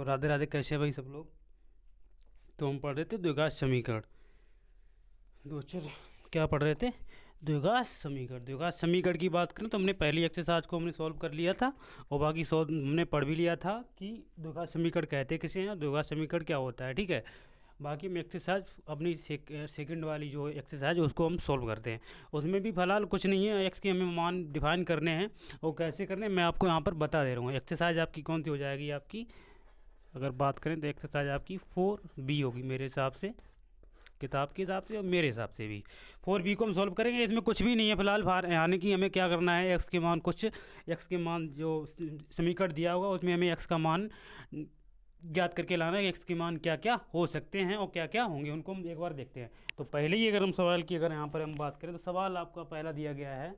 राधे राधे। कैसे हैं भाई सब लोग। तो हम पढ़ रहे थे द्विघात समीकरण। दो अक्षर क्या पढ़ रहे थे? द्विघात समीकरण। द्विघात समीकरण की बात करें तो हमने पहली एक्सरसाइज को हमने सॉल्व कर लिया था और बाकी सॉल्व हमने पढ़ भी लिया था कि द्विघात समीकरण कहते किसे हैं, द्विघात समीकरण क्या होता है। ठीक है, बाकी हम एक्सरसाइज अपनी सेकंड वाली जो एक्सरसाइज उसको हम सॉल्व करते हैं। उसमें भी फिलहाल कुछ नहीं है, एक्स के हमें मान डिफाइन करने हैं और कैसे करने हैं मैं आपको यहाँ पर बता दे रहा हूँ। एक्सरसाइज आपकी कौन सी हो जाएगी, आपकी अगर बात करें तो एक्सरसाइज आपकी 4B होगी मेरे हिसाब से, किताब के हिसाब से और मेरे हिसाब से भी 4B को हम सॉल्व करेंगे। इसमें कुछ भी नहीं है फिलहाल, यानी कि हमें क्या करना है, एक्स के मान एक्स के मान जो समीकरण दिया होगा उसमें हमें एक्स का मान ज्ञात करके लाना है। एक्स के मान क्या क्या हो सकते हैं और क्या क्या होंगे उनको हम एक बार देखते हैं। तो पहले ही अगर हम सवाल की अगर यहाँ पर हम बात करें तो सवाल आपका पहला दिया गया है,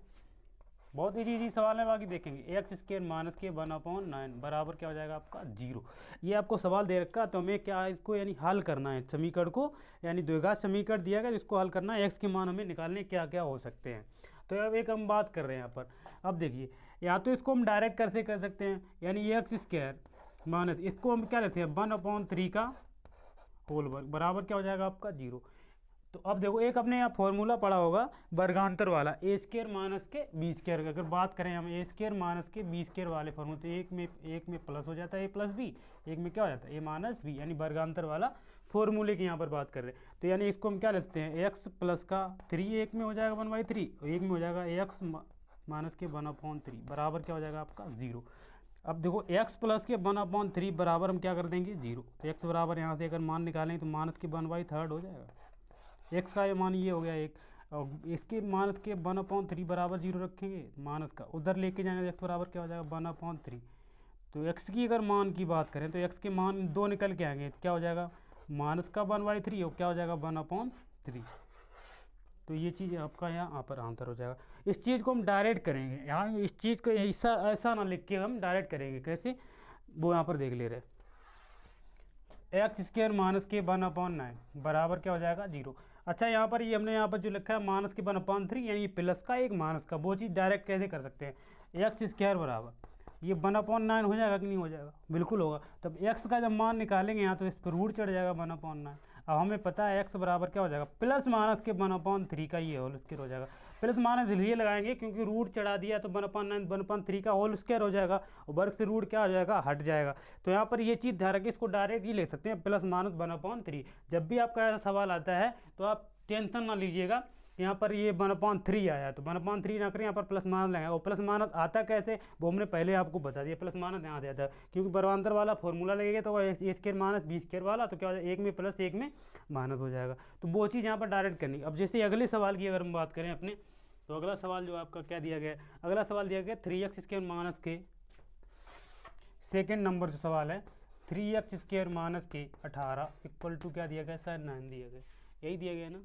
बहुत इजी सवाल है, बाकी देखेंगे। एक्स स्क्र माइनस के 1/9 बराबर क्या हो जाएगा आपका 0। ये आपको सवाल दे रखा है तो हमें क्या है, इसको यानी हल करना है समीकरण को, यानी द्विघात समीकरण दिया गया इसको हल करना है। एक्स के मान हमें निकालने क्या क्या हो सकते हैं। तो अब एक हम बात कर रहे हैं यहाँ पर। अब देखिए, या तो इसको हम डायरेक्ट कैसे कर सकते हैं, यानी एक्स स्क्र माइनस इसको हम क्या लेते हैं 1/3 का होल वर्ग बराबर क्या हो जाएगा आपका 0। तो अब देखो, एक अपने यहाँ फॉर्मूला पड़ा होगा वर्गांतर वाला, ए स्क्र माइनस के बी स्क्र। अगर बात करें हम ए स्क्र माइनस के बी स्क्र वाले फॉर्मूले, तो एक में प्लस हो जाता है ए प्लस बी, एक में क्या हो जाता है ए माइनस बी, यानी वर्गांतर वाला फॉर्मूले की यहाँ पर बात कर रहे हैं। तो यानी इसको हम क्या लिखते हैं, एक्स प्लस का 3 एक में हो जाएगा 1/3 और एक में हो जाएगा एक्स माइनस के 1/3 बराबर क्या हो जाएगा आपका 0। अब देखो, x प्लस के 1/3 बराबर हम क्या कर देंगे 0। तो x बराबर यहाँ से अगर मान निकालें तो माइनस के 1/3 हो जाएगा। x का ये मान ये हो गया एक, और इसके माइनस के 1/3 बराबर 0 रखेंगे, माइनस का उधर लेके जाएंगे x बराबर क्या हो जाएगा 1/3। तो x की अगर मान की बात करें तो x के मान 2 निकल के आएंगे, क्या हो जाएगा माइनस का 1/3 और क्या हो जाएगा 1/3। तो ये चीज़ आपका यहाँ पर आंसर हो जाएगा। इस चीज़ को हम डायरेक्ट करेंगे, यहाँ इस चीज़ को ऐसा ना लिख के हम डायरेक्ट करेंगे। कैसे, वो यहाँ पर देख ले रहे। एक्स स्क्र माइनस के 1/9 बराबर क्या हो जाएगा 0। अच्छा, यहाँ पर ये हमने यहाँ पर जो लिखा है माइनस के 1/3 यानी प्लस का एक माइनस का, वो चीज़ डायरेक्ट कैसे कर सकते हैं, एक्स स्क्र बराबर ये 1/9 हो जाएगा कि नहीं हो जाएगा, बिल्कुल होगा। तब एक्स का जब मान निकालेंगे यहाँ तो इस पर रूट चढ़ जाएगा 1/9। अब हमें पता है एक्स बराबर क्या हो जाएगा प्लस माइनस के 1/3 का ये होल स्क्वायर हो जाएगा। प्लस माइनस इसलिए लगाएंगे क्योंकि रूट चढ़ा दिया तो 1/9 1/3 का होल स्क्वायर हो जाएगा और वर्ग से रूट क्या हो जाएगा हट जाएगा। तो यहाँ पर ये चीज़ ध्यान रखिए, इसको डायरेक्ट ही ले सकते हैं प्लस माइनस 1/3। जब भी आपका ऐसा सवाल आता है तो आप टेंशन ना लीजिएगा, यहाँ पर ये 1/3 आया तो 1/3 ना करें, यहाँ पर प्लस माइनस लगाएं। और प्लस माइनस आता कैसे वो हमने पहले आपको बता दिया, प्लस माइनस यहाँ आता है क्योंकि वर्गांतर वाला फॉर्मूला लगेगा तो ए स्क्र माइनस बी स्क्र वाला, तो क्या हो जाएगा एक में प्लस एक में माइनस हो जाएगा। तो वो चीज़ यहाँ पर डायरेक्ट करनी। अब जैसे अगले सवाल की अगर हम बात करें अपने, तो अगला सवाल जो आपका क्या दिया गया है, अगला सवाल दिया गया 3x स्क्र माइनस के, सेकेंड नंबर जो सवाल है 3x स्क्र माइनस के 18 इक्वल टू क्या दिया गया, शायद 9 दिया गया, यही दिया गया ना,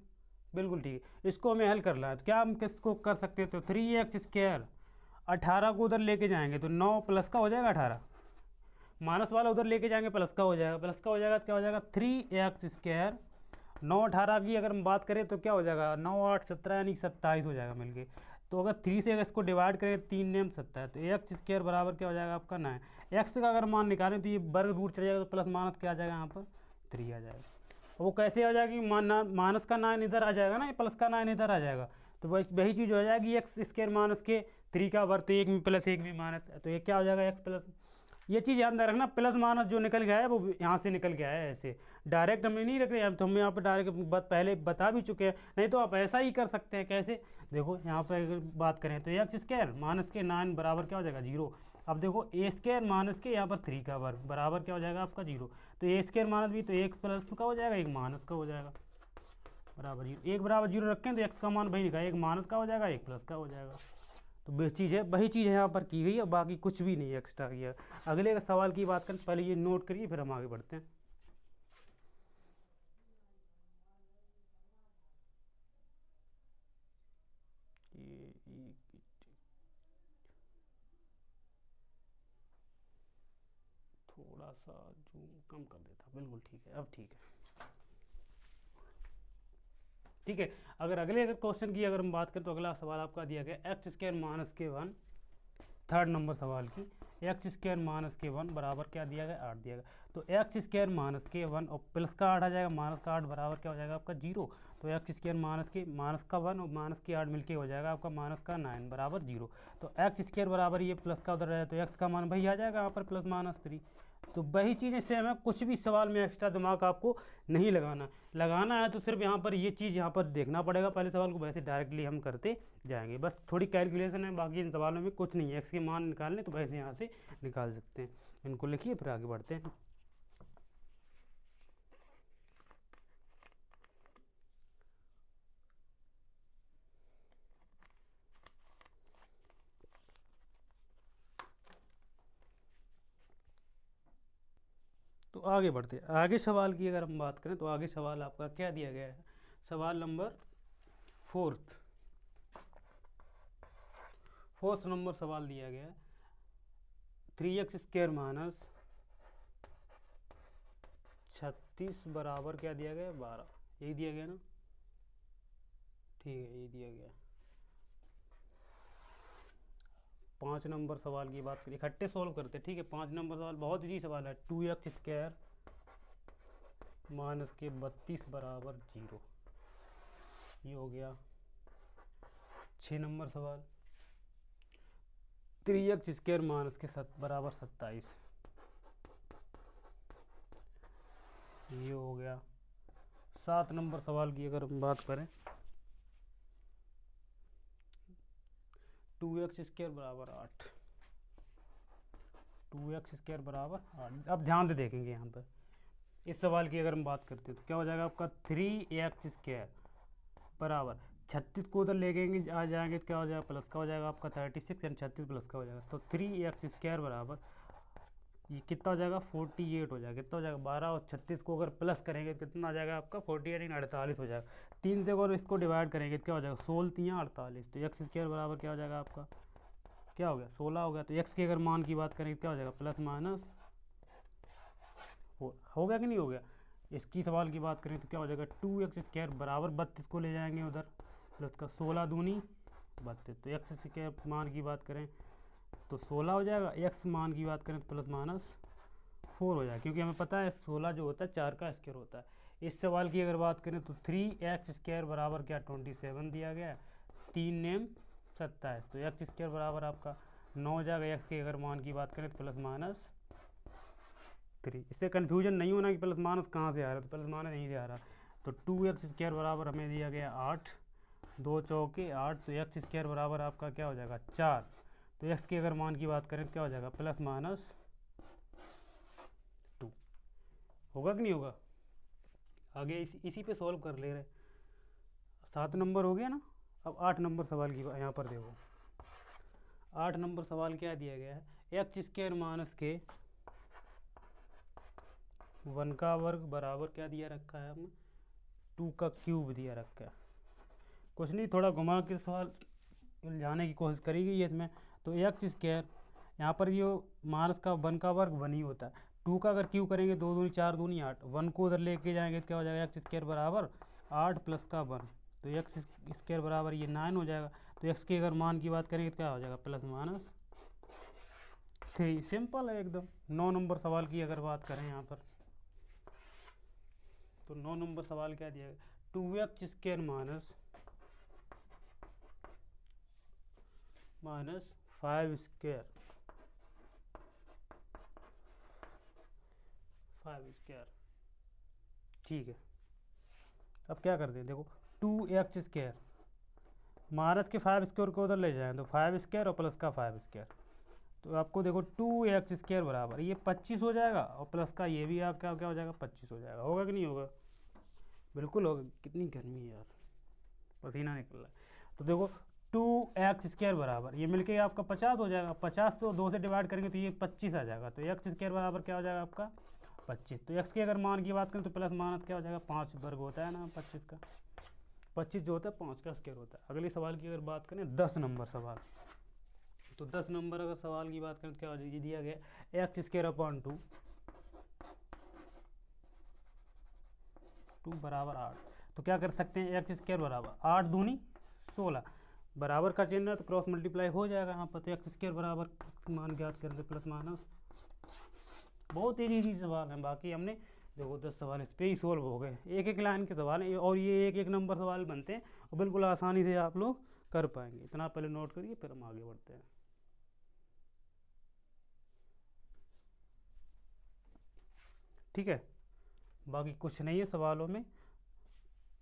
बिल्कुल ठीक है। इसको हमें हल करना है तो क्या हम किसको कर सकते हैं, तो 3x स्क्र 18 को उधर लेके जाएंगे तो 9 प्लस का हो जाएगा 18, माइनस वाला उधर लेके जाएंगे प्लस का हो जाएगा, प्लस का हो जाएगा तो क्या हो जाएगा 3x स्क्र 9 18 की अगर हम बात करें तो क्या हो जाएगा 9 8 17 यानी 27 हो जाएगा मिलके। तो अगर 3 से अगर इसको डिवाइड करें 3 नेम 17 तो एक्स स्क्र बराबर क्या हो जाएगा आपका 9। एक्स का अगर मान निकालें तो ये वर्ग रूट चला जाएगा तो प्लस माइनस क्या आ जाएगा यहाँ पर 3 आ जाएगा। वो कैसे आ जाएगी, माइनस का 9 इधर आ जाएगा ना, प्लस का 9 इधर आ जाएगा, तो वही चीज़ हो जाएगी एक्स स्क्र माइनस के 3 का वर्ग, तो एक में प्लस एक में माइनस, तो ये क्या हो जाएगा एक्स प्लस। ये चीज़ याद रखना, प्लस माइनस जो निकल गया है वो यहाँ से निकल गया है, ऐसे डायरेक्ट हमने नहीं रख रहे हैं, तो हम यहाँ पर डायरेक्ट पहले बता भी चुके हैं। नहीं तो आप ऐसा ही कर सकते हैं। कैसे, देखो यहाँ पर अगर बात करें तो एक्स स्क्र माइनस के 9 बराबर क्या हो जाएगा 0। अब देखो ए स्क्र माइनस के यहाँ पर 3 का वर्ग बराबर क्या हो जाएगा आपका 0। तो ए स्क्र माइनस भी तो एक प्लस का हो जाएगा एक माइनस का हो जाएगा बराबर 0। एक बराबर 0 रखें तो एक्स का मान वही निकाल, एक माइनस का हो जाएगा एक प्लस का हो जाएगा। तो वही चीज़ है यहाँ पर की गई है, बाकी कुछ भी नहीं एक्स्ट्रा किया। अगले सवाल की बात करें, पहले ये नोट करिए फिर हम आगे बढ़ते हैं। ये थोड़ा सा जूम कम कर देता, बिल्कुल ठीक है, अब ठीक है ठीक है। अगर अगले क्वेश्चन की अगर हम बात करें तो अगला सवाल आपका दिया गया एक्स स्क्र माइनस के 1, थर्ड नंबर सवाल की एक्स स्क्वायर माइनस के 1 बराबर क्या दिया गया, 8 दिया गया। तो एक्स स्क्वायर माइनस के 1 और प्लस का 8 आ जाएगा, माइनस का 8 बराबर क्या हो जाएगा आपका 0। तो एक्स स्क्वायर माइनस का 1 और माइनस के 8 मिलके हो जाएगा आपका माइनस का 9 बराबर 0। तो एक्स स्क्वायर बराबर ये प्लस का उधर है तो एक्स का मान वही आ जाएगा यहाँ पर प्लस माइनस 3। तो वही चीज़ें सेम है, कुछ भी सवाल में एक्स्ट्रा दिमाग आपको नहीं लगाना है तो सिर्फ यहाँ पर ये चीज़ यहाँ पर देखना पड़ेगा पहले सवाल को, वैसे डायरेक्टली हम करते जाएंगे। बस थोड़ी कैलकुलेशन है, बाकी इन सवालों में कुछ नहीं है। एक्स के मान निकालने तो वैसे यहाँ से निकाल सकते हैं। इनको लिखिए फिर आगे बढ़ते हैं। तो आगे बढ़ते हैं। आगे सवाल की अगर हम बात करें तो आगे सवाल आपका क्या दिया गया है, सवाल नंबर फोर्थ नंबर सवाल दिया गया है 3x स्क्वायर माइनस 36 बराबर क्या दिया गया 12, यही दिया गया ना, ठीक है यही दिया गया। 5 नंबर सवाल की बात करिए, इकट्ठे सॉल्व करते हैं, ठीक है। 5 नंबर सवाल बहुत इजी सवाल है, 2x स्क्वायर माइनस के 32 बराबर 0, ये हो गया। 6 नंबर सवाल 3x स्क्वायर माइनस के बराबर 27, ये हो गया। 7 नंबर सवाल की अगर हम बात करें 2x स्क्वायर बराबर 8, 2x स्क्वायर बराबर 8। अब ध्यान से देखेंगे यहाँ पर इस सवाल की अगर हम बात करते हैं तो क्या हो जाएगा आपका 3x स्क्वायर बराबर 36 को उधर ले गएंगे आ जाएंगे तो क्या हो जाएगा प्लस का हो जाएगा आपका 36 यानी 36 प्लस का हो जाएगा। तो 3x स्क्वायर बराबर ये कितना हो जाएगा 48 हो जाएगा, कितना हो जाएगा 12 और 36 को अगर प्लस करेंगे तो कितना आ जाएगा आपका 48 यानी 48 हो जाएगा। 3 से अगर इसको डिवाइड करेंगे तो क्या हो जाएगा 16 3 48, तो एक्स स्क्वायर बराबर क्या हो जाएगा आपका, क्या हो गया 16 हो गया। तो एक्स के अगर मान की बात करें तो क्या हो जाएगा प्लस माइनस हो गया कि नहीं हो गया। इसकी सवाल की बात करें तो क्या हो जाएगा 2x स्क्वायर बराबर 32 को ले जाएंगे उधर प्लस का 16 दूनी 32, तो एक्स स्क्वायर मान की बात करें तो 16 हो जाएगा, एक्स मान की बात करें तो प्लस माइनस 4 हो जाएगा, क्योंकि हमें पता है 16 जो होता है 4 का स्क्वायर होता है। इस सवाल की अगर बात करें तो 3x स्क्वायर बराबर क्या 27 दिया गया है, 3 नेम 27, तो एक्स स्क्वायर बराबर आपका 9 हो जाएगा। एक्स के अगर मान की बात करें तो प्लस माइनस 3, इससे कन्फ्यूजन नहीं होना कि प्लस माइनस कहाँ से आ रहा है, तो प्लस माइनस यहीं से आ रहा है। तो 2x स्क्वायर बराबर हमें दिया गया 8, 2 चौके 8, तो एक्स स्क्वायर बराबर आपका क्या हो जाएगा 4, तो एक्स के अगर मान की बात करें तो क्या हो जाएगा प्लस माइनस 2, होगा कि नहीं होगा। आगे इसी पे सॉल्व कर ले रहे। 7 नंबर हो गया ना। अब 8 नंबर सवाल की यहाँ पर देखो, 8 नंबर सवाल क्या दिया गया है, एक्स स्क्वायर माइनस के 1 का वर्ग बराबर क्या दिया रखा है हमने 2 का क्यूब दिया रखा है। कुछ नहीं, थोड़ा घुमा के सवाल उलझाने की कोशिश करी गई है इसमें। तो एक्स स्क्वायर यहाँ पर ये माइनस का 1 का वर्ग 1 ही होता है, 2 का अगर क्यूब करेंगे 2 दूनी 4 दूनी 8, 1 को उधर लेके जाएंगे तो क्या हो जाएगा एक्स स्क्वायर बराबर 8 प्लस का 1, तो एक्स स्क्वायर बराबर ये 9 हो जाएगा। तो एक्स के अगर मान की बात करेंगे तो क्या हो जाएगा प्लस माइनस 3, सिंपल है एकदम। 9 नंबर सवाल की अगर बात करें यहाँ पर तो 9 नंबर सवाल क्या दिया गया 2x square minus 5 square 5 square, ठीक है। अब क्या करते हैं देखो 2x स्क्वायर माइनस के 5 स्क्वायर को उधर ले जाएं तो 5 स्क्वायर और प्लस का 5 स्क्वायर, तो आपको देखो 2x स्क्वायर बराबर ये 25 हो जाएगा और प्लस का ये भी आपका क्या हो जाएगा 25 हो जाएगा, होगा कि नहीं होगा, बिल्कुल होगा। कितनी गर्मी है यार, पसीना निकल रहा है। तो देखो 2x स्क्वायर बराबर ये मिलके आपका 50 हो जाएगा, 50 तो 2 से डिवाइड करेंगे तो ये 25 आ जाएगा, तो एक्स स्क्वायर बराबर क्या हो जाएगा आपका 25। तो एक्स के अगर मान की बात करें तो प्लस माइनस क्या हो जाएगा 5 वर्ग होता है ना 25 का, 25 जो होता है 5 का स्क्वायर होता है। अगले सवाल की अगर बात करें 10 नंबर सवाल, तो 10 नंबर अगर सवाल की बात करें तो क्या हो जाएगी, दिया गया एक्स स्क्वायर अपॉन 2 बराबर 8, तो क्या कर सकते हैं एक्स स्क्वायर बराबर 8 दूनी 16, बराबर का चिन्ह है तो क्रॉस मल्टीप्लाई हो जाएगा यहाँ पर। तो एक्स स्क्वायर बराबर मान ज्ञात करके प्लस माइनस, बहुत इजी सवाल है। बाकी हमने देखो 10 सवाल इस पर ही सोल्व हो गए, एक एक लाइन के सवाल हैं और ये एक एक नंबर सवाल बनते हैं और बिल्कुल आसानी से आप लोग कर पाएंगे। इतना पहले नोट करिए फिर हम आगे बढ़ते हैं। ठीक है, बाकी कुछ नहीं है सवालों में,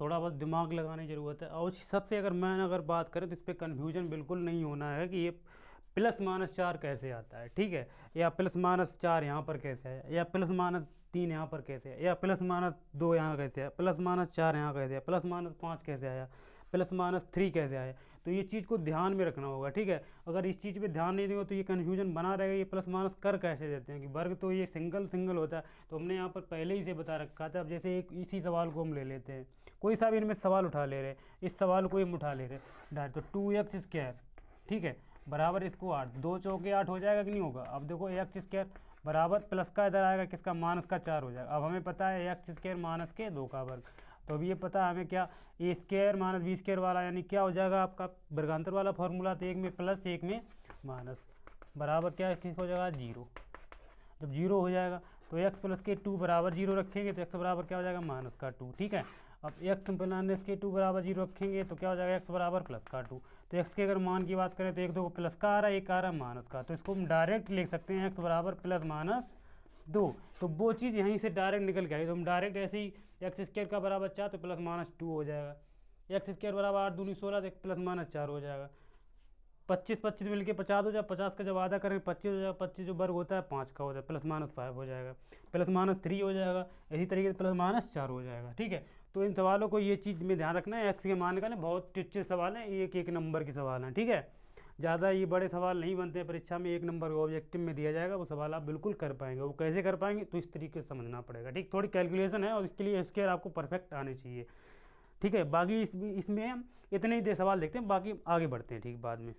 थोड़ा बहुत दिमाग लगाने की ज़रूरत है। और सबसे अगर बात करें तो इस पर कन्फ्यूजन बिल्कुल नहीं होना है कि ये प्लस माइनस 4 कैसे आता है, ठीक है, या प्लस माइनस 4 यहाँ पर कैसे है, या प्लस माइनस 3 यहाँ पर कैसे है, या प्लस माइनस 2 यहाँ कैसे है, प्लस माइनस 4 यहाँ कैसे है, प्लस माइनस 5 कैसे आया, प्लस माइनस 3 कैसे आया। तो ये चीज़ को ध्यान में रखना होगा, ठीक है। अगर इस चीज़ पे ध्यान नहीं देंगे तो ये कन्फ्यूजन बना रहेगा, ये प्लस माइनस कर कैसे देते हैं कि वर्ग तो ये सिंगल सिंगल होता है। तो हमने यहाँ पर पहले ही से बता रखा था। अब जैसे एक इसी सवाल को हम ले लेते हैं, कोई सा भी इनमें सवाल उठा ले रहे, इस सवाल को हम उठा ले रहे तो 2x स्क्वायर, ठीक है, बराबर इसको 8, 2 चौके 8 हो जाएगा कि नहीं होगा। अब देखो एक्स स्क्वायर बराबर प्लस का इधर आएगा किसका, माइनस का 4 हो जाएगा। अब हमें पता है एक्स स्क्वायर माइनस के 2 का वर्ग, तो अब ये पता है हमें क्या, ए स्क्वायर माइनस बी स्क्वायर वाला यानी क्या हो जाएगा आपका वर्गांतर वाला फॉर्मूला, तो एक में प्लस एक में माइनस बराबर क्या हो जाएगा 0। जब 0 हो जाएगा तो x प्लस के 2 बराबर 0 रखेंगे तो x बराबर क्या हो जाएगा माइनस का 2, ठीक है। अब x प्लस के 2 बराबर 0 रखेंगे तो क्या हो जाएगा x बराबर प्लस का 2। तो x के अगर मान की बात करें तो एक दो प्लस का आ रहा है, एक आ रहा है माइनस का, तो इसको हम डायरेक्ट लिख सकते हैं x बराबर प्लस माइनस 2। तो वो चीज़ यहीं से डायरेक्ट निकल के आई, तो हम डायरेक्ट ऐसे ही एक्स स्क्वायर का बराबर 4 तो प्लस माइनस 2 हो जाएगा, एक्स स्क्वायर बराबर 8 दूनी 16 तो प्लस माइनस 4 हो जाएगा। 25 मिल के 50 हो जाए, 50 का जब आधा करेंगे 25 हो जाएगा, 25 जो वर्ग होता है 5 का हो जाए, प्लस माइनस 5 हो जाएगा, प्लस माइनस 3 हो जाएगा, इसी तरीके से प्लस माइनस 4 हो जाएगा, ठीक है। तो इन सवालों को ये चीज़ में ध्यान रखना है, एक्स के मान का ना बहुत टिच्चे सवाल हैं, एक एक नंबर के सवाल हैं, ठीक है। ज़्यादा ये बड़े सवाल नहीं बनते हैं परीक्षा में, एक नंबर ऑब्जेक्टिव में दिया जाएगा, वो सवाल आप बिल्कुल कर पाएंगे। वो कैसे कर पाएंगे तो इस तरीके से समझना पड़ेगा, ठीक। थोड़ी कैलकुलेशन है और इसके लिए स्क्वायर आपको परफेक्ट आने चाहिए, ठीक है। बाकी इसमें हम इतने ही सवाल देखते हैं, बाकी आगे बढ़ते हैं, ठीक, बाद में।